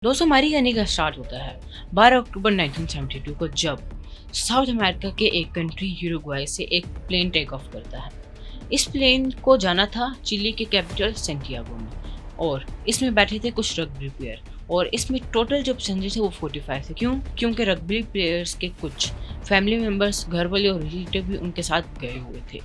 दोस्तों हमारी कहानी का स्टार्ट होता है 12 अक्टूबर 1972 को, जब साउथ अमेरिका के एक कंट्री यूरुग्वाई से एक प्लेन टेक ऑफ करता है। इस प्लेन को जाना था चिली के कैपिटल सैंटियागो में, और इसमें बैठे थे कुछ रग्बी प्लेयर, और इसमें टोटल जो पैसेंजर थे वो 45 थे। क्योंकि रग्बी प्लेयर्स के कुछ फैमिली मेंबर्स, घर वाले और रिलेटिव भी उनके साथ गए हुए थे।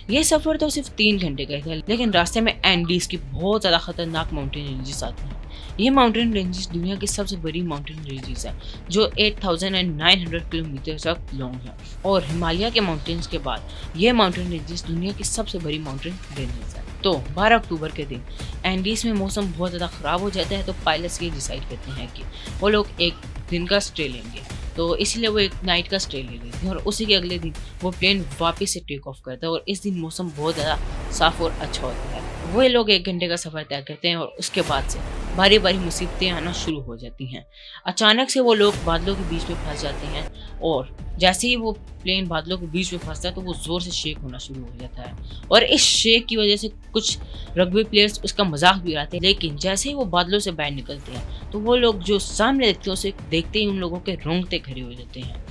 ये सफ़र तो सिर्फ 3 घंटे का था, लेकिन रास्ते में एंडीज की बहुत ज़्यादा खतरनाक माउंटेन रेंजेस आती हैं। ये माउंटेन रेंजेस दुनिया की सबसे बड़ी माउंटेन रेंजेस है, जो 8,900 किलोमीटर तक लॉन्ग है, और हिमालय के माउंटेन्स के बाद ये माउंटेन रेंजेस दुनिया की सबसे बड़ी माउंटेन रेंजेस है। तो 12 अक्टूबर के दिन एंडीज में मौसम बहुत ज़्यादा ख़राब हो जाता है, तो पायलट्स ये डिसाइड करते हैं कि वो लोग एक दिन का स्टे लेंगे, तो इसीलिए वो एक नाइट का स्टे ले लेते हैं, और उसी के अगले दिन वो प्लेन वापस से टेक ऑफ करता है, और इस दिन मौसम बहुत ज़्यादा साफ़ और अच्छा होता है। वो लोग 1 घंटे का सफ़र तय करते हैं, और उसके बाद से बारी बारी मुसीबतें आना शुरू हो जाती हैं। अचानक से वो लोग बादलों के बीच में फंस जाते हैं, और जैसे ही वो प्लेन बादलों के बीच में फंसता है तो वो ज़ोर से शेक होना शुरू हो जाता है, और इस शेक की वजह से कुछ रग्बी प्लेयर्स उसका मजाक भी उड़ाते हैं। लेकिन जैसे ही वो बादलों से बाहर निकलते हैं तो वो लोग जो सामने देखते हैं उसे देखते ही उन लोगों के रोंगटे खड़े हो जाते हैं।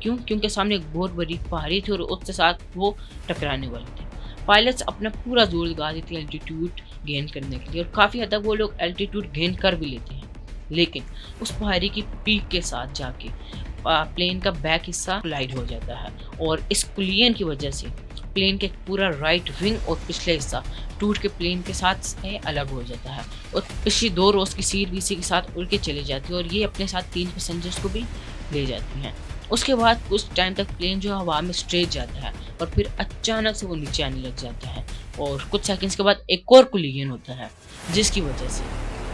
क्योंकि सामने एक बहुत बड़ी पहाड़ी थी और उसके साथ वो टकराने वाले थे। पायलट्स अपना पूरा जोर लगा देते हैं एल्टीट्यूड गेन करने के लिए, और काफ़ी हद तक वो लोग एल्टीट्यूड गेन कर भी लेते हैं, लेकिन उस पहाड़ी की पीक के साथ जाके प्लेन का बैक हिस्सा कोलाइड हो जाता है, और इस कुलियन की वजह से प्लेन के पूरा राइट विंग और पिछले हिस्सा टूट के प्लेन के साथ से अलग हो जाता है, और पिछली 2 रोज की सीट भी इसी के साथ उड़ के चली जाती है, और ये अपने साथ 3 पैसेंजर्स को भी ले जाती हैं। उसके बाद कुछ टाइम तक प्लेन जो हवा में स्ट्रेट जाता है, और फिर अचानक से वो नीचे आने लग जाता है, और कुछ सेकंड्स के बाद एक और कोलिजन होता है, जिसकी वजह से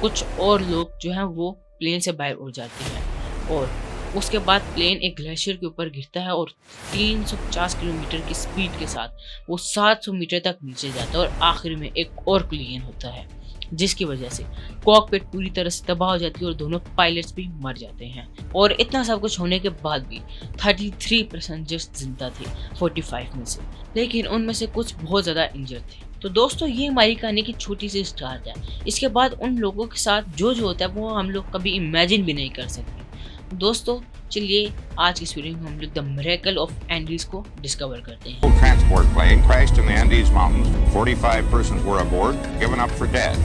कुछ और लोग जो हैं वो प्लेन से बाहर उड़ जाते हैं, और उसके बाद प्लेन एक ग्लेशियर के ऊपर गिरता है, और 350 किलोमीटर की स्पीड के साथ वो 700 मीटर तक नीचे जाता है, और आखिर में एक और कोलिजन होता है, जिसकी वजह से कॉकपिट पूरी तरह से तबाह हो जाती है, और दोनों पायलट्स भी मर जाते हैं। और इतना सब कुछ होने के बाद भी 33 पैसेंजर्स जिंदा थे 45 में से, लेकिन उनमें से कुछ बहुत ज़्यादा इंजर्ड थे। तो दोस्तों ये हमारी कहानी की छोटी सी स्टार्ट है। इसके बाद उन लोगों के साथ जो होता है वो हम लोग कभी इमेजिन भी नहीं कर सकते। दोस्तों चलिए आज की इस वीडियो में हम लोग द मिरेकल ऑफ एंडीज को डिस्कवर करते हैं। Transport plane crashed in the Andes Mountains. 45 persons were aboard, given up for dead.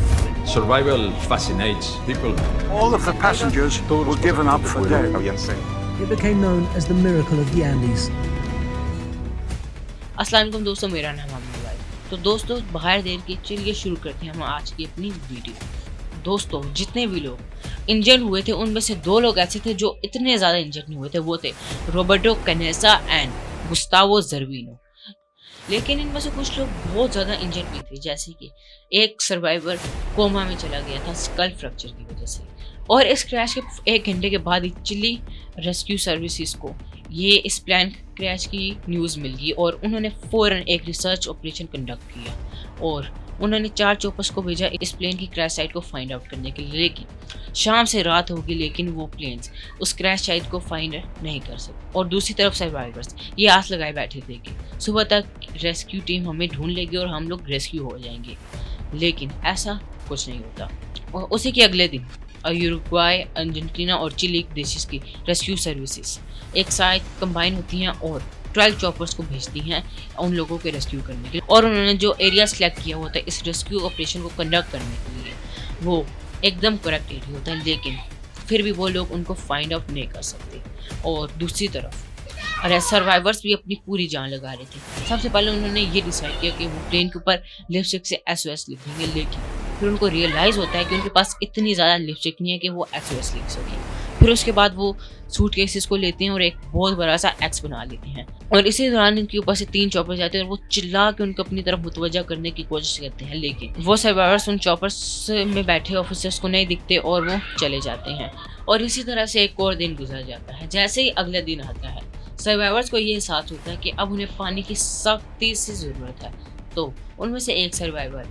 Survival fascinates people. All of the passengers were given up for dead. It became known as the miracle of the Andes. अस्सलाम वालेकुम दोस्तों, मेरा नाम अब्दुल भाई। तो दोस्तों बगैर देर के चलिए शुरू करते हैं हम आज की अपनी वीडियो। दोस्तों जितने भी लोग इंजर्ड हुए थे उनमें से 2 लोग ऐसे थे जो इतने ज़्यादा इंजर्ड नहीं हुए थे, वो थे रॉबर्टो कैनेसा एंड गुस्तावो जर्विनो। लेकिन इनमें से कुछ लोग बहुत ज़्यादा इंजर्ड भी थे, जैसे कि एक सर्वाइवर कोमा में चला गया था स्कल फ्रैक्चर की वजह से, और इस क्रैश के 1 घंटे के बाद ही चिली रेस्क्यू सर्विसेज को ये इस प्लान क्रैश की न्यूज़ मिल गई, और उन्होंने फ़ौरन एक रिसर्च ऑपरेशन कंडक्ट किया, और उन्होंने 4 चॉपर्स को भेजा इस प्लेन की क्रैश साइट को फाइंड आउट करने के लिए। लेकिन शाम से रात होगी, लेकिन वो प्लेन्स उस क्रैश साइट को फाइंड नहीं कर सके, और दूसरी तरफ सर्वाइवर्स ये आस लगाए बैठे थे कि सुबह तक रेस्क्यू टीम हमें ढूंढ लेगी और हम लोग रेस्क्यू हो जाएंगे, लेकिन ऐसा कुछ नहीं होता। और उसी के अगले दिन यूरुग्वाई, अर्जेंटीना और चिली देशों की रेस्क्यू सर्विसेज एक साथ कंबाइन होती हैं और 12 चॉपर्स को भेजती हैं उन लोगों के रेस्क्यू करने के लिए, और उन्होंने जो एरिया सेलेक्ट किया होता है इस रेस्क्यू ऑपरेशन को कंडक्ट करने के लिए वो एकदम करेक्ट एरिया होता है, लेकिन फिर भी वो लोग उनको फाइंड आउट नहीं कर सकते। और दूसरी तरफ सर्वाइवर्स भी अपनी पूरी जान लगा रहे थे। सबसे पहले उन्होंने ये डिसाइड किया कि वो प्लेन के ऊपर लिपस्टिक से SOS लिखेंगे, लेकिन फिर उनको रियलाइज़ होता है कि उनके पास इतनी ज़्यादा लिपस्टिक नहीं है कि वो SOS लिख सकें। फिर उसके बाद वो सूटकेसेस को लेते हैं और एक बहुत बड़ा सा एक्स बना लेते हैं, और इसी दौरान इनके ऊपर से 3 चॉपर जाते हैं, और वो चिल्ला के उनको अपनी तरफ मुतवज्जा करने की कोशिश करते हैं, लेकिन वो सर्वाइवर्स उन चॉपर्स में बैठे ऑफिसर्स को नहीं दिखते और वो चले जाते हैं। और इसी तरह से एक और दिन गुजर जाता है। जैसे ही अगला दिन आता है सर्वाइवर्स को ये एहसास होता है कि अब उन्हें पानी की सख्ती से ज़रूरत है, तो उनमें से एक सर्वाइवर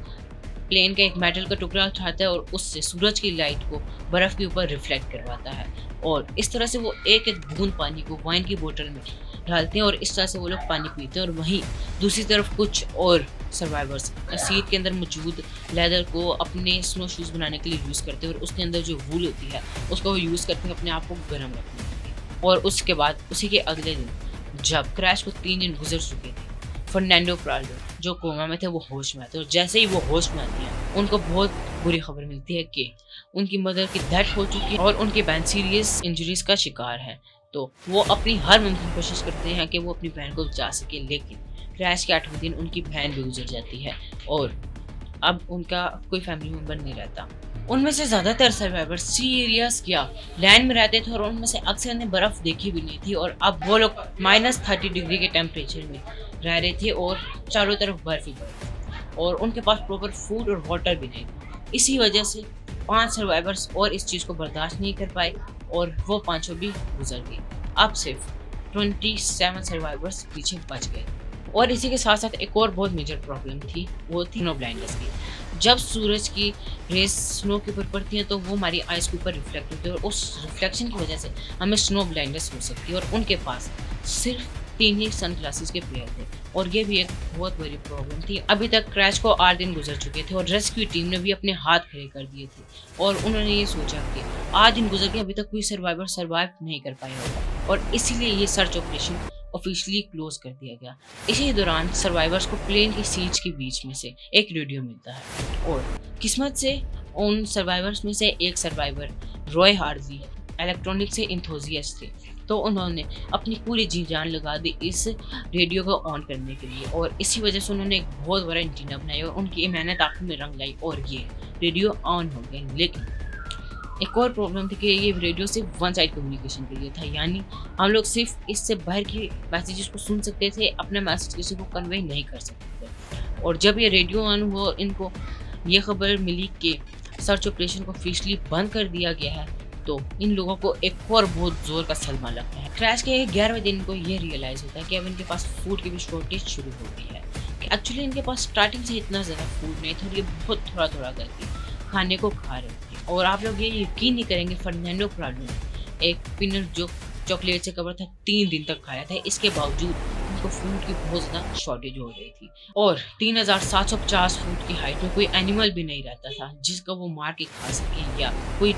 प्लेन का एक मेटल का टुकड़ा उठाता है और उससे सूरज की लाइट को बर्फ़ के ऊपर रिफ्लेक्ट करवाता है, और इस तरह से वो एक एक बूंद पानी को वाइन की बोतल में डालते हैं और इस तरह से वो लोग पानी पीते हैं। और वहीं दूसरी तरफ कुछ और सर्वाइवर्स सीट के अंदर मौजूद लेदर को अपने स्नो शूज़ बनाने के लिए यूज़ करते हैं और उसके अंदर जो वूल होती है उसको वो यूज़ करते हैं अपने आप को गर्म रखने के लिए। और उसके बाद उसी के अगले दिन जब क्रैश को 3 दिन गुजर चुके थे, फर्नांडो प्राडो जो कोमा में थे वो होश में आते हैं। और जैसे ही वो होश में आते हैं उनको बहुत बुरी खबर मिलती है कि उनकी मदर की डेथ हो चुकी है और उनकी बहन सीरियस इंजरीज का शिकार है। तो वो अपनी हर मुमकिन कोशिश करते हैं कि वो अपनी बहन को बचा सके, लेकिन क्रैश के 8वें दिन उनकी बहन भी गुजर जाती है और अब उनका कोई फैमिली मेम्बर नहीं रहता। उनमें से ज़्यादातर सर्वाइवर सीरियस या लैंड में रहते थे और उनमें से अक्सर ने बर्फ़ देखी भी नहीं थी और अब वो लोग -30 डिग्री के टेम्परेचर में रह रहे थे और चारों तरफ बर्फ ही बर्फ और उनके पास प्रॉपर फूड और वाटर भी नहीं था। इसी वजह से 5 सर्वाइवर्स और इस चीज़ को बर्दाश्त नहीं कर पाए और वो 5 भी गुजर गए। अब सिर्फ 27 सर्वाइवर्स पीछे बच गए। और इसी के साथ साथ एक और बहुत मेजर प्रॉब्लम थी, वो थी स्नो ब्लाइंडनेस की। जब सूरज की रेस स्नो के ऊपर पड़ती है तो वो हमारी आइज़ के ऊपर रिफ्लेक्ट होती है और उस रिफ्लेक्शन की वजह से हमें स्नो ब्लाइंडनेस हो सकती है। और उनके पास सिर्फ 3 ही सन ग्लासेस के पेयर थे और ये भी एक बहुत बड़ी प्रॉब्लम थी। अभी तक क्रैश को 8 दिन गुजर चुके थे और रेस्क्यू टीम ने भी अपने हाथ खड़े कर दिए थे और उन्होंने ये सोचा कि 8 दिन गुजर गए, अभी तक कोई सर्वाइवर सर्वाइव नहीं कर पाया होगा और इसीलिए ये सर्च ऑपरेशन ऑफिशियली क्लोज कर दिया गया। इसी दौरान सर्वाइवर्स को प्लेन की सीट्स के बीच में से एक रेडियो मिलता है और किस्मत से उन सर्वाइवर्स में से एक सर्वाइवर रॉय हार्वी इलेक्ट्रॉनिक से इंथुजियास्ट थे, तो उन्होंने अपनी पूरी जी जान लगा दी इस रेडियो को ऑन करने के लिए और इसी वजह से उन्होंने एक बहुत बड़ा एंटीना बनाया और उनकी मेहनत आखिर में रंग लाई और ये रेडियो ऑन हो गई। लेकिन एक और प्रॉब्लम थी कि ये रेडियो सिर्फ वन साइड कम्युनिकेशन के लिए था, यानी हम लोग सिर्फ इससे बाहर की मैसेजेस को सुन सकते थे, अपना मैसेज किसी को कन्वे नहीं कर सकते थे। और जब ये रेडियो ऑन हुआ इनको ये खबर मिली कि सर्च ऑपरेशन को ऑफिशियली बंद कर दिया गया है, तो इन लोगों को एक और बहुत जोर का सदमा लगता है। क्रैश के 11वें दिन को ये रियलाइज़ होता है कि अब इनके पास फूड की भी शॉर्टेज शुरू हो गई है। एक्चुअली इनके पास स्टार्टिंग से इतना ज़्यादा फूड नहीं था और ये बहुत थोड़ा थोड़ा करके खाने को खा रहे थे। और आप लोग ये यकीन नहीं करेंगे, फर्नांडो प्राडो ने एक पीनट जो चॉकलेट से कवर था 3 दिन तक खाया था, इसके बावजूद उनको फूड की बहुत ज़्यादा शॉर्टेज हो रही थी। और 3750 फुट की हाइट में कोई एनिमल भी नहीं रहता था जिसका वो मार के खा सके, या कोई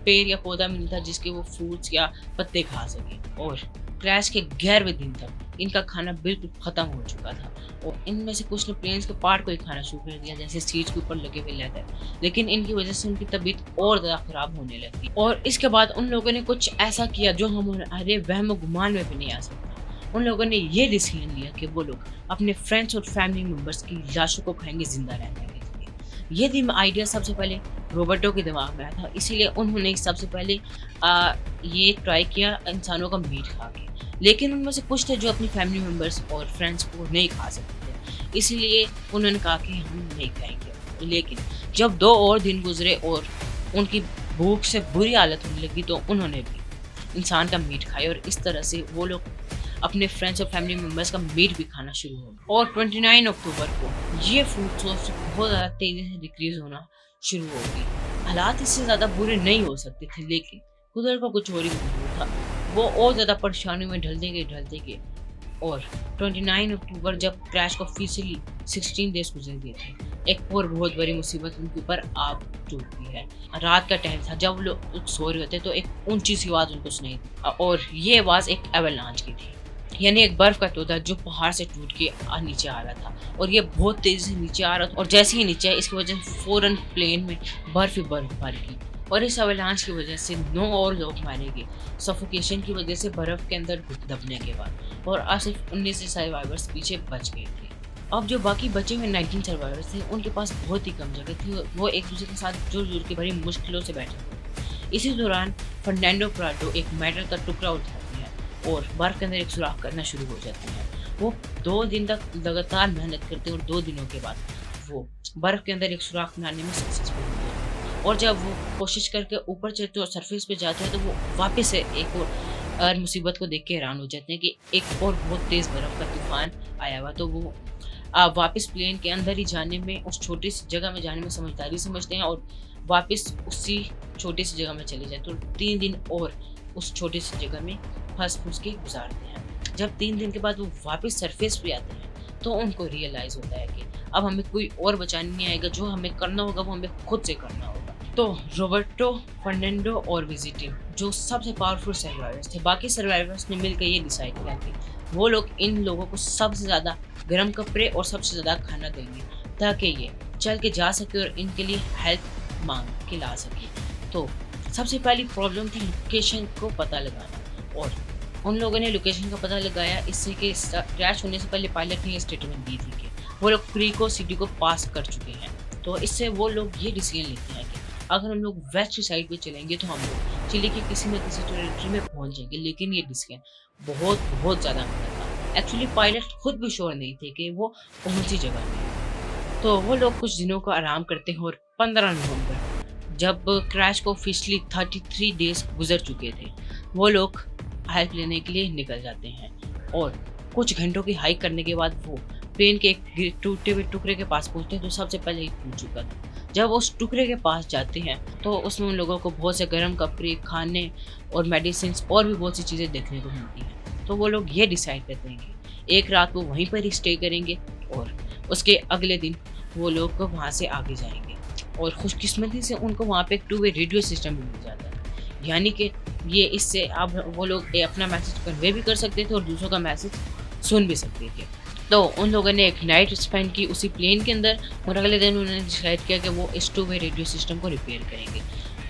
पेड़ या पौधा भी नहीं था जिसके वो फ्रूट्स या पत्ते खा सके। और क्रैश के 11वें दिन तक इनका खाना बिल्कुल ख़त्म हो चुका था और इनमें से कुछ ने प्लेन्स के पार्ट को ही खाना शुरू कर दिया, जैसे सीट्स के ऊपर लगे हुए लेदर, लेकिन इनकी वजह से उनकी तबीयत और ज़्यादा ख़राब होने लगी। और इसके बाद उन लोगों ने कुछ ऐसा किया जो हमारे वहम गुमान में भी नहीं आ सकता। उन लोगों ने ये डिसीजन लिया कि वो लोग अपने फ्रेंड्स और फैमिली मेम्बर्स की लाशों को खाएंगे जिंदा रहने के लिए। ये आइडिया सबसे पहले रॉबर्टो के दिमाग में आया था, इसीलिए उन्होंने सबसे पहले ये ट्राई किया इंसानों का मीट खा के। लेकिन उनमें से कुछ थे जो अपनी फैमिली मेम्बर्स और फ्रेंड्स को नहीं खा सकते थे, इसलिए उन्होंने कहा कि हम नहीं खाएंगे। लेकिन जब 2 और दिन गुजरे और उनकी भूख से बुरी हालत होने लगी तो उन्होंने भी इंसान का मीट खाया और इस तरह से वो लोग अपने फ्रेंड्स और फैमिली मेम्बर्स का मीट भी खाना शुरू हो गया। और 29 अक्टूबर को ये फूड सोर्स बहुत ज़्यादा तेज़ी से डिक्रीज होना शुरू हो गई। हालात इससे ज़्यादा बुरे नहीं हो सकते थे, लेकिन कुदरत को कुछ और ही मंजूर था। वो और ज़्यादा परेशानी में ढलते गए और 29 अक्टूबर जब क्रैश को ऑफिशियली 16 डेज गुजर गए थे, एक और बहुत बड़ी मुसीबत उनके ऊपर आ चुकी है। रात का टाइम था, जब लोग सो रहे होते तो एक ऊंची सी आवाज़ उनको सुनाई दी और ये आवाज़ एक एवलांच की थी, यानी एक बर्फ का तोदा जो पहाड़ से टूट के नीचे आ रहा था और ये बहुत तेज़ी से नीचे आ रहा था। और जैसे ही नीचे आया इसकी वजह से फ़ौरन प्लेन में बर्फ ही बर्फ भर गई और इस अवलांच की वजह से 9 और लोग मारे गए सफोकेशन की वजह से बर्फ़ के अंदर दबने के बाद। और आज सिर्फ 19 सर्वाइवर्स पीछे बच गए थे। अब जो बाकी बचे हुए 19 सर्वाइवर्स थे उनके पास बहुत ही कम जगह थी, वो एक दूसरे के साथ जुड़ जुड़ के बड़ी मुश्किलों से बैठे थे। इसी दौरान फर्नांडो प्राडो एक मेटल का टुकड़ा उठाती है और बर्फ के अंदर एक सुराख करना शुरू हो जाती है। वो 2 दिन तक लगातार मेहनत करते हैं और 2 दिनों के बाद वो बर्फ के अंदर एक सुराख बनाने में सक्सेसफुल होते हैं। और जब वो कोशिश करके ऊपर चढ़ते और सरफेस पे जाते हैं तो वो वापस से एक और मुसीबत को देख के हैरान हो जाते हैं कि एक और बहुत तेज़ बर्फ़ का तूफान आया हुआ। तो वो वापस प्लेन के अंदर ही जाने में, उस छोटी सी जगह में जाने में समझदारी समझते हैं और वापस उसी छोटी सी जगह में चले जाते हैं। तो 3 दिन और उस छोटी सी जगह में फंस के गुजारते हैं। जब 3 दिन के बाद वो वापस सरफेस पे आते हैं तो उनको रियलाइज़ होता है कि अब हमें कोई और बचाने नहीं आएगा, जो हमें करना होगा वो हमें खुद से करना होगा। तो रॉबर्टो, फर्नांडो और विजिटिंग जो सबसे पावरफुल सर्वाइवर्स थे, बाकी सर्वाइवर्स ने मिलकर ये डिसाइड किया कि वो लोग इन लोगों को सबसे ज़्यादा गर्म कपड़े और सबसे ज़्यादा खाना देंगे ताकि ये चल के जा सके और इनके लिए हेल्प मांग के ला सके। तो सबसे पहली प्रॉब्लम थी लोकेशन को पता लगाना, और उन लोगों ने लोकेशन का पता लगाया इससे कि क्रैश होने से पहले पायलट ने ये स्टेटमेंट दी थी कि वो लोग क्रीको सिटी को पास कर चुके हैं। तो इससे वो लोग ये डिसीजन लेते हैं कि अगर हम लोग वेस्ट साइड पे चलेंगे तो हम लोग चिली के किसी न किसी टेरिटरी में पहुंच जाएंगे। लेकिन ये डिसीजन बहुत ज़्यादा गलत था। एक्चुअली पायलट खुद भी श्योर नहीं थे कि वो कौन सी जगह में। तो वो लोग कुछ दिनों का आराम करते हैं और 15 नवंबर जब क्रैश को ऑफिशियली 33 डेज गुजर चुके थे, वो लोग हेल्प लेने के लिए निकल जाते हैं। और कुछ घंटों की हाइक करने के बाद वो प्लेन के एक टूटे हुए टुकड़े के पास पहुंचते हैं जो सबसे पहले ही टूट चुका था। जब वो उस टुकड़े के पास जाते हैं तो उसमें उन लोगों को बहुत से गर्म कपड़े, खाने और मेडिसिन और भी बहुत सी चीज़ें देखने को मिलती हैं। तो वो लोग ये डिसाइड करते हैं कि एक रात वो वहीं पर ही स्टे करेंगे और उसके अगले दिन वो लोग वहाँ से आगे जाएंगे। और खुशकिस्मती से उनको वहाँ पे एक 2 वे रेडियो सिस्टम भी मिल जाता है, यानी कि ये इससे अब वो लोग अपना मैसेज कन्वे भी कर सकते थे और दूसरों का मैसेज सुन भी सकते थे। तो उन लोगों ने एक नाइट स्पेंड की उसी प्लेन के अंदर और अगले दिन उन्होंने डिसाइड किया कि वो इस 2 वे रेडियो सिस्टम को रिपेयर करेंगे।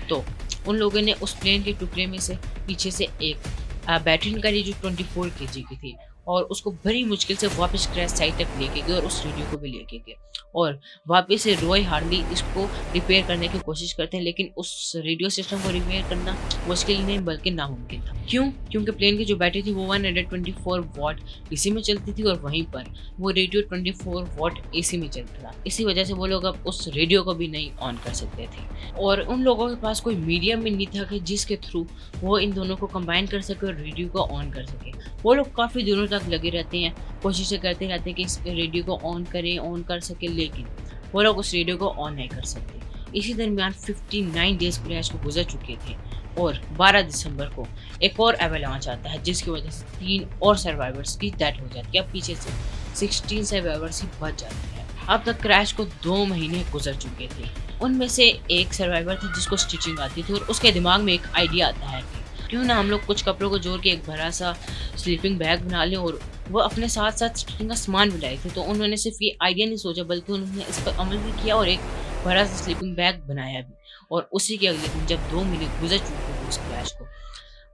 तो उन लोगों ने उस प्लेन के टुकड़े में से पीछे से एक बैटरी निकाली जो 24 kg की थी और उसको बड़ी मुश्किल से वापस क्रैश साइट तक लेके गए और उस रेडियो को भी लेके गए और वापस से रॉय हार्ली इसको रिपेयर करने की कोशिश करते हैं। लेकिन उस रेडियो सिस्टम को रिपेयर करना मुश्किल नहीं बल्कि नामुमकिन था। क्यों? क्योंकि प्लेन की जो बैटरी थी वो 124 वॉट डीसी में चलती थी और वहीं पर वो रेडियो 24 वॉट एसी में चलता था। इसी वजह से वो लोग अब उस रेडियो को भी नहीं ऑन कर सकते थे और उन लोगों के पास कोई मीडियम भी नहीं था कि जिसके थ्रू वो इन दोनों को कंबाइन कर सके और रेडियो को ऑन कर सके। वो लोग काफ़ी दिनों तक लगे रहते हैं, कोशिशें करते रहते हैं कि इस रेडियो को ऑन करें, ऑन कर सके, लेकिन वो लोग उस रेडियो को ऑन नहीं कर सकते। इसी दरमियान 59 डेज क्रैश को गुजर चुके थे और 12 दिसंबर को एक और एवलांच आता है जिसकी वजह से 3 और सर्वाइवर्स की डेथ हो जाती है। अब पीछे से 16 सर्वाइवर्स ही बच जाते हैं। अब तक क्रैश को 2 महीने गुजर चुके थे। उनमें से एक सर्वाइवर था जिसको स्टिचिंग आती थी और उसके दिमाग में एक आइडिया आता है कि क्यों ना हम लोग कुछ कपड़ों को जोड़ के एक बड़ा सा स्लीपिंग बैग बना लें। और वो अपने साथ साथ स्टिचिंग का सामान भी लाए थे। तो उन्होंने सिर्फ ये आइडिया नहीं सोचा बल्कि उन्होंने इस पर अमल भी किया और एक बड़ा सा स्लीपिंग बैग बनाया भी। और उसी के अगले दिन जब 2 महीने गुजर चुके थे उस क्रैश को,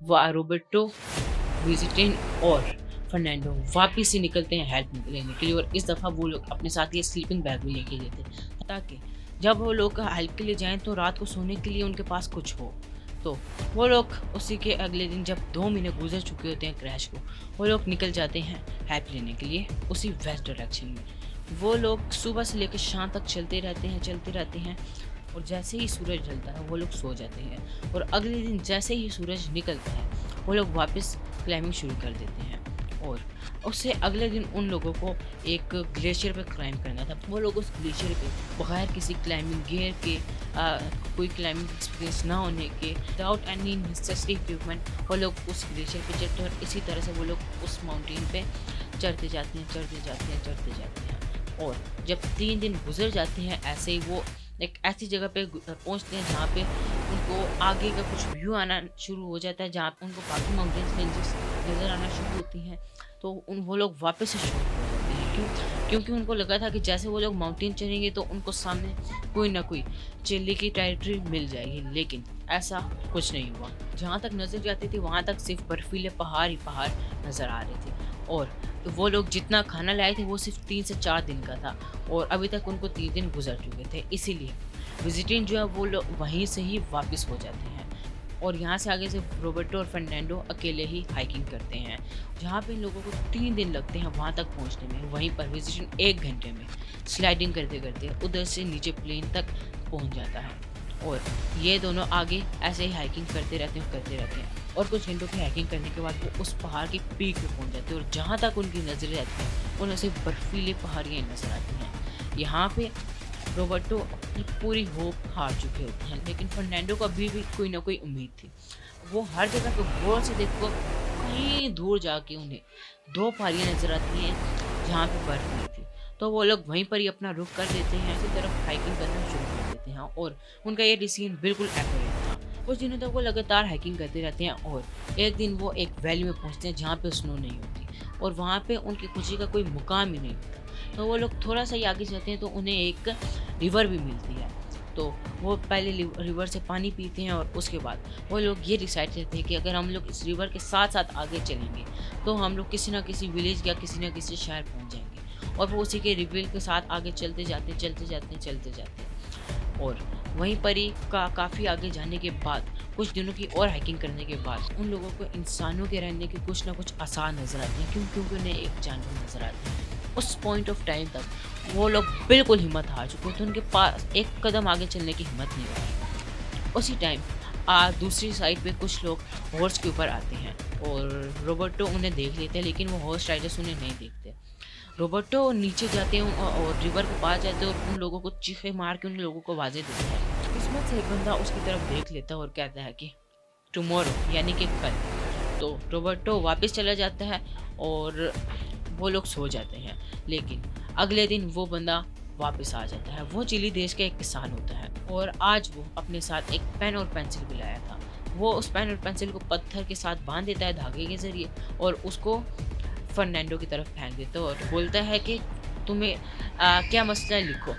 वो रॉबर्टो, विजिटिन और फर्नांडो वापिस से निकलते हैं हेल्प लेने के लिए। और इस दफ़ा वो लोग अपने साथ ये स्लीपिंग बैग भी लेके गए थे ताकि जब वो लोग हेल्प के लिए जाएं तो रात को सोने के लिए उनके पास कुछ हो। तो वो लोग उसी के अगले दिन जब 2 महीने गुजर चुके होते हैं क्रैश को, वो लोग निकल जाते हैं हेल्प लेने के लिए उसी वेस्ट डायरेक्शन में। वो लोग सुबह से लेकर शाम तक चलते रहते हैं और जैसे ही सूरज ढलता है वो लोग सो जाते हैं। और अगले दिन जैसे ही सूरज निकलता है वो लोग वापस क्लाइंबिंग शुरू कर देते हैं। और उससे अगले दिन उन लोगों को एक ग्लेशियर पे क्लाइंब करना था। वो लोग उस ग्लेशियर पे बगैर किसी क्लाइंबिंग गियर के, कोई क्लाइंबिंग एक्सपीरियंस ना होने के, विदाउट एनी नेसेसरी इक्विपमेंट वो लोग उस ग्लेशियर पे चढ़ते हैं। और इसी तरह से वो लोग उस माउंटेन पे चढ़ते जाते हैं। और जब 3 दिन गुजर जाते हैं ऐसे ही वो एक ऐसी जगह पे पहुंचते हैं जहाँ पे उनको आगे का कुछ व्यू आना शुरू हो जाता है, जहाँ पे उनको बाकी माउंटेन्स रेंजेस नज़र आना शुरू होती हैं। तो वो लोग वापस से शॉक हो जाते हैं क्योंकि उनको लगा था कि जैसे वो लोग माउंटेन चढ़ेंगे तो उनको सामने कोई ना कोई चिली की टेरिटरी मिल जाएगी। लेकिन ऐसा कुछ नहीं हुआ। जहाँ तक नज़र जाती थी वहाँ तक सिर्फ बर्फीले पहाड़ ही पहाड़ नज़र आ रहे थे। और वो लोग जितना खाना लाए थे वो सिर्फ 3 से 4 दिन का था और अभी तक उनको 3 दिन गुजर चुके थे। इसीलिए विजिटिंग जो है वो लोग वहीं से ही वापस हो जाते हैं और यहाँ से आगे से रॉबर्टो और फर्नांडो अकेले ही हाइकिंग करते हैं। जहाँ पे इन लोगों को 3 दिन लगते हैं वहाँ तक पहुँचने में, वहीं पर विजिटिंग 1 घंटे में स्लाइडिंग करते करते उधर से नीचे प्लेन तक पहुँच जाता है। और ये दोनों आगे ऐसे ही हाइकिंग करते रहते हैं और कुछ घंटों की हाइकिंग करने के बाद वो उस पहाड़ की पीक पे पहुंच जाते हैं। और जहाँ तक उनकी नज़रें रहती हैं उन्हें से बर्फीली पहाड़ियाँ नज़र आती हैं। यहाँ पे रॉबर्टो अपनी पूरी होप हार चुके होते हैं, लेकिन फर्नांडो को अभी भी कोई ना कोई उम्मीद थी। वो हर जगह पे गौर से देखो कहीं दूर जाके उन्हें 2 पहाड़ियाँ नज़र आती हैं जहाँ पे बर्फ़ नहीं थी। तो वो लोग वहीं पर ही अपना रुख कर देते हैं, इसी तरफ हाइकिंग करना शुरू कर देते हैं और उनका ये डिसीजन बिल्कुल एक्यूरेट था। कुछ दिनों तक वो लगातार हाइकिंग करते रहते हैं और एक दिन वो एक वैली में पहुँचते हैं जहाँ पे स्नो नहीं होती और वहाँ पे उनकी खुशी का कोई मुकाम ही नहीं होता। तो वो लोग थोड़ा सा ही आगे चलते हैं तो उन्हें एक रिवर भी मिलती है। तो वो पहले रिवर से पानी पीते हैं और उसके बाद वो लोग ये डिसाइड करते हैं कि अगर हम लोग इस रिवर के साथ साथ आगे चलेंगे तो हम लोग किसी ना किसी विलेज या किसी ना किसी शहर पहुंच जाएंगे। और वो उसी के रिवर के साथ आगे चलते जाते हैं और वहीं पर ही काफ़ी आगे जाने के बाद कुछ दिनों की और हाइकिंग करने के बाद उन लोगों को इंसानों के रहने के कुछ ना कुछ आसार नज़र आते हैं क्योंकि उन्हें एक जानवर नज़र आते हैं। उस पॉइंट ऑफ टाइम तक वो लोग बिल्कुल हिम्मत हार चुके थे, उनके पास एक कदम आगे चलने की हिम्मत नहीं रही। उसी टाइम दूसरी साइड पे कुछ लोग हॉर्स के ऊपर आते हैं और रोबर्टो उन्हें देख लेते हैं, लेकिन वो हॉर्स राइडर्स उन्हें नहीं देखते। रोबर्टो नीचे जाते हैं और रिवर के पास जाते हैं और उन लोगों को चीखे मार के उन लोगों को आवाज़ें देते हैं। किस्मत से एक बंदा उसकी तरफ देख लेता है और कहता है कि टुमारो यानी कि कल। तो रोबर्टो वापस चला जाता है और वो लोग सो जाते हैं, लेकिन अगले दिन वो बंदा वापस आ जाता है। वो चिली देश का एक किसान होता है और आज वो अपने साथ एक पेन और पेंसिल भी लाया था। वो उस पेन और पेंसिल को पत्थर के साथ बांध देता है धागे के ज़रिए और उसको फर्नांडो की तरफ फेंक देता है और बोलता है कि तुम्हें क्या मसला है, लिखो।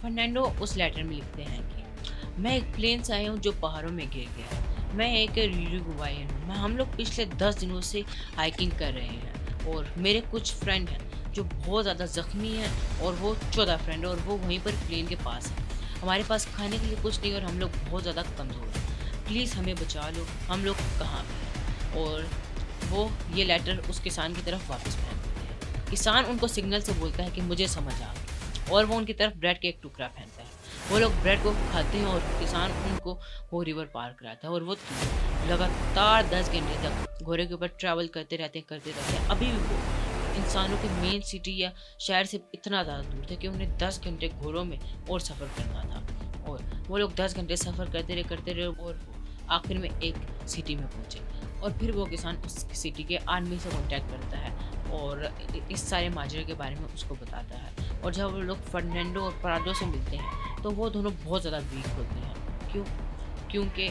फर्नांडो उस लेटर में लिखते हैं कि मैं एक प्लेन से आया हूँ जो पहाड़ों में गिर गया है। मैं एक यूरुग्वायन हूँ। हम लोग पिछले 10 दिनों से हाइकिंग कर रहे हैं और मेरे कुछ फ्रेंड हैं जो बहुत ज़्यादा ज़ख्मी हैं और वो 14 फ्रेंड है और वो वहीं पर प्लेन के पास है। हमारे पास खाने के लिए कुछ नहीं और हम लोग बहुत ज़्यादा कमज़ोर हैं। प्लीज़ हमें बचा लो, हम लोग कहाँ पे। और वो ये लेटर उस किसान की तरफ वापस फेंक देते हैं। किसान उनको सिग्नल से बोलता है कि मुझे समझ आ गया और वो उनकी तरफ ब्रेड के एक टुकड़ा फेंकता है। वो लोग ब्रेड को खाते हैं और किसान उनको वो रिवर पार कराता है और वो लगातार 10 घंटे तक घोड़े के ऊपर ट्रैवल करते रहते हैं। अभी भी वो इंसानों के मेन सिटी या शहर से इतना ज़्यादा दूर थे कि उन्हें 10 घंटे घोड़ों में और सफ़र करना था और वो लोग 10 घंटे सफ़र करते रहे और वो आखिर में एक सिटी में पहुँचे। और फिर वो किसान उस सिटी के आर्मी से कांटेक्ट करता है और इस सारे माजरे के बारे में उसको बताता है। और जब वो लोग फर्नांडो और परादो से मिलते हैं तो वो दोनों बहुत ज़्यादा वीक होते हैं। क्योंकि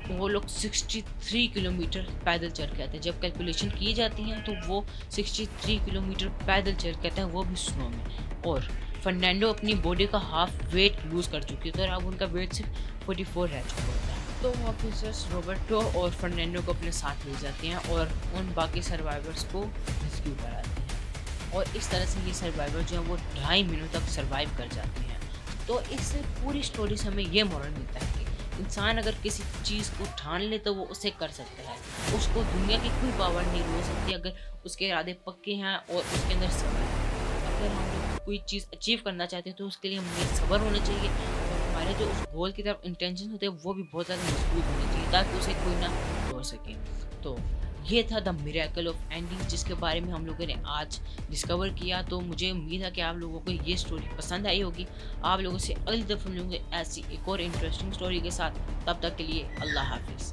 वो लोग 63 किलोमीटर पैदल चल के आते हैं। जब कैलकुलेशन की जाती हैं तो वो 63 किलोमीटर पैदल चल के आते हैं, वो भी स्नो में। और फर्नांडो अपनी बॉडी का हाफ वेट लूज़ कर चुकी है तो अब उनका वेट सिर्फ 44 रह चुका होता है। तो ऑफिसर्स रोबर्टो और फर्नांडो को अपने साथ ले जाते हैं और उन बाकी सर्वाइवर्स को रेस्क्यू कराते हैं और इस तरह से ये सर्वाइवर जो है वो 2.5 महीनों तक सर्वाइव कर जाते हैं। तो इस पूरी स्टोरी से हमें ये मोरल मिलता है कि इंसान अगर किसी चीज़ को ठान ले तो वो उसे कर सकता है। उसको दुनिया की कोई पावर नहीं रोक सकती अगर उसके इरादे पक्के हैं और उसके अंदर सब्र है। अगर हम लोग कोई चीज़ अचीव करना चाहते हैं तो उसके लिए हमें सब्र होना चाहिए और हमारे जो उस गोल की तरफ इंटेंशन होते हैं वो भी बहुत ज़्यादा मजबूत होने चाहिए ताकि उसे कोई ना तोड़ सके। तो ये था द मिरेकल ऑफ एंडिंग जिसके बारे में हम लोगों ने आज डिस्कवर किया। तो मुझे उम्मीद है कि आप लोगों को ये स्टोरी पसंद आई होगी। आप लोगों से अगली दफ़ा मिलूंगे ऐसी एक और इंटरेस्टिंग स्टोरी के साथ। तब तक के लिए अल्लाह हाफिज़।